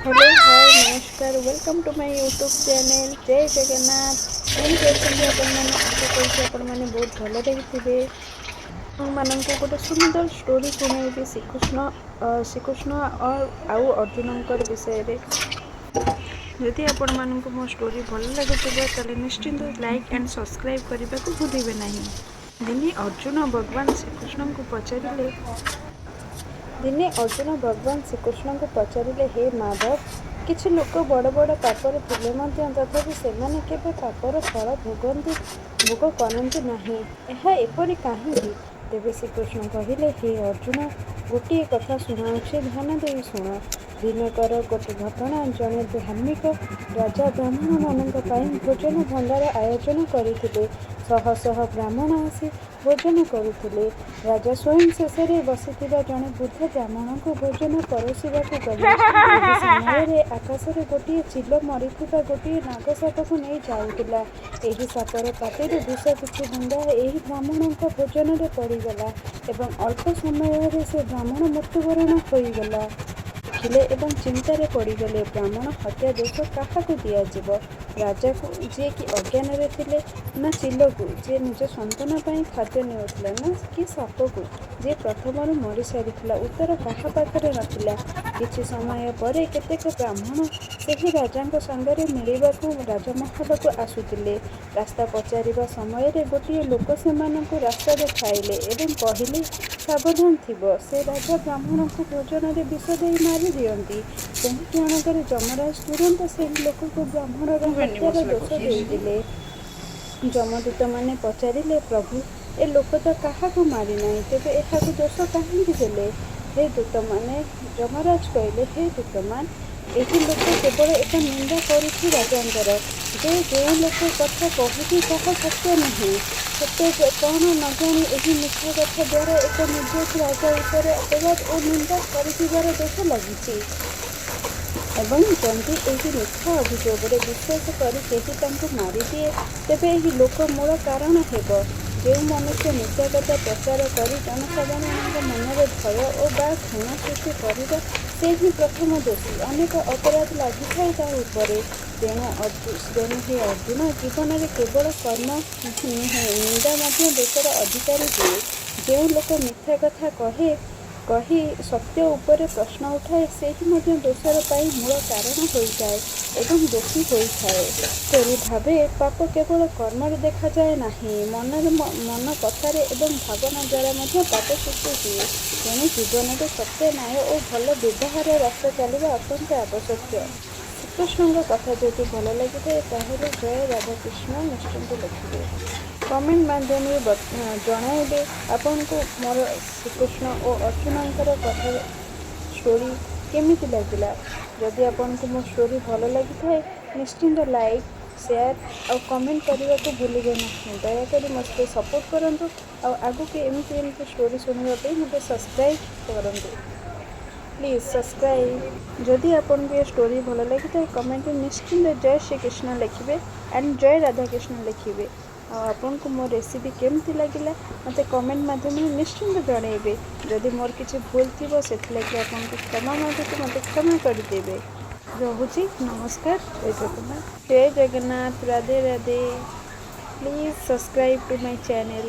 Hello hi नमस्कार welcome to my YouTube channel जय जगन्नाथ। एमती अच्छे आशा करुँचे बहुत भलरे थे। मानक गोटे सुंदर स्टोरी शुणेबी श्रीकृष्ण और आउ अर्जुन विषय। जदि आपण मानक मो स्टोरी भल लगे निश्चिंत लाइक एंड सब्सक्राइब करने को भूलिए नहीं। दिने अर्जुन भगवान श्रीकृष्ण को पचारे हे माधव किछि लोक बड़ बड़ पापर थिले तथापि सेमाने केबे पापर फल भोग करती नहीं। यह एपरि काहिंकि? तेबे श्रीकृष्ण कहिले हे अर्जुन गोटे कथा शुणाउछि ध्यान देई शुण। दिनकर गोटे घटना जड़े धार्मिक राजा ब्राह्मण मानक पाई भोजन भंडार आयोजन करथिले। शह शह ब्राह्मण आसी भोजन करुथिले। राजा स्वयं शेष बसिथिबा जड़े बुद्ध ब्राह्मण को भोजन परोसिबाकु गले। एही समय आकाशरे गोटे चिल मरिथिबा गोटे नागसाप को नहीं जाउथिला। एही सापर पाटिरु विष किछि बुंदा एही ब्राह्मण भोजन रे पड़ीगला एवं अल्प समय से ब्राह्मण मृत्युवरण होईगला। देखिले एवं चिंतार पड़गले ब्राह्मण हत्या दोष क्या दिज्व राजा को जी कि अज्ञान थे ना चिल को जी निज सन्तान खाद्य नेउथिला ना कि साप को जी प्रथम मरी सारी उत्तर क्या पाखे नाला। किछि समय पर केतेक ब्राह्मण से राजा संगे मिलवा राजमहल को आसुतिले। रास्ता पचारिबा समय गोटे लोक से रास्ता देखाइले एवं कहले सावधान थिबो से राजा ब्राह्मण को भोजन रे विष दे मारी दियंती। क्षणकर जमराज तुरंत से लोक को ब्राह्मण हत्यार दोष देते। जमदूत मैंने पचारे प्रभु ए लोक तो क्या मारी ना तेरे यह दोष कहीं देले। हे दूत मैंने जमराज कहले हे दूत मान यही लोक केवल एक निंदा करुछि राजांकर जे जो लोक कथा कहूँ ताहा सत्य नुहे सत्य कौन न जानी यही मिथ्या कथा द्वारा एक निर्दोष राजा उपर अपवाद और निंदा कर दोष लगी। एवं जदि यही मिथ्या अभियोग विश्वास कर मारी दिए तेबे यही लोक मूल कारण हेब। जो मनुष्य मिथ्या कथा प्रचार कर जनसाधारण मन में भय और बा घृण सृष्टि करता से ही प्रथम दोषी। अनेक अपराध लगी थाए तेणु हे अर्जुन जीवन में केवल कर्म नुहे निंदा दोषर अधिकारी हुए। जो लोक मिथ्या कथा कही सत्य उपर प्रश्न उठाए से ही दोषर मूल कारण होता है एवं दोषी होता है। तेरी भावे पाप केवल कर्म देखा जाए नहीं मन कथार एवं भावना द्वारा पाप सृष्टि हुए। तेणु जीवन में सत्य न्याय और भल व्यवहार रास्ता चलवा अत्यंत आवश्यक। श्रीकृष्ण कथा जो भल लगी ताहले जय राधाकृष्ण निश्चिंत लिखिए कमेंट माध्यम जनइबे आपन को मोर श्रीकृष्ण और अर्जुन कथा स्टोरी केमिति लगिला। जदि आपन को मो स्टोरी भल लगी थाए निश्चिंत लाइक शेयर और कमेंट करने को भूलिए नहीं। दयाकोरी मत सपोर्ट करंतु और आगु के एमती स्टोरी शुणा मत सब्सक्राइब करंतु प्लीज सब्सक्राइब। जदि आपन को ये स्टोरी भल लगी थाए कमेंट निश्चिंत जय श्री कृष्ण लिखिए एंड जय राधाकृष्ण लिखिए। आपन को मो रेसिपी केमती लगिला मत कमेंट माध्यम निश्चिंत जनइबे। जदि मोर किसी भूल थी से आपन को क्षमा मागुची मत क्षमा करदेवे। रहुची नमस्कार जय जगन्नाथ जय Jagannath Radhe Radhe. Please subscribe to my channel.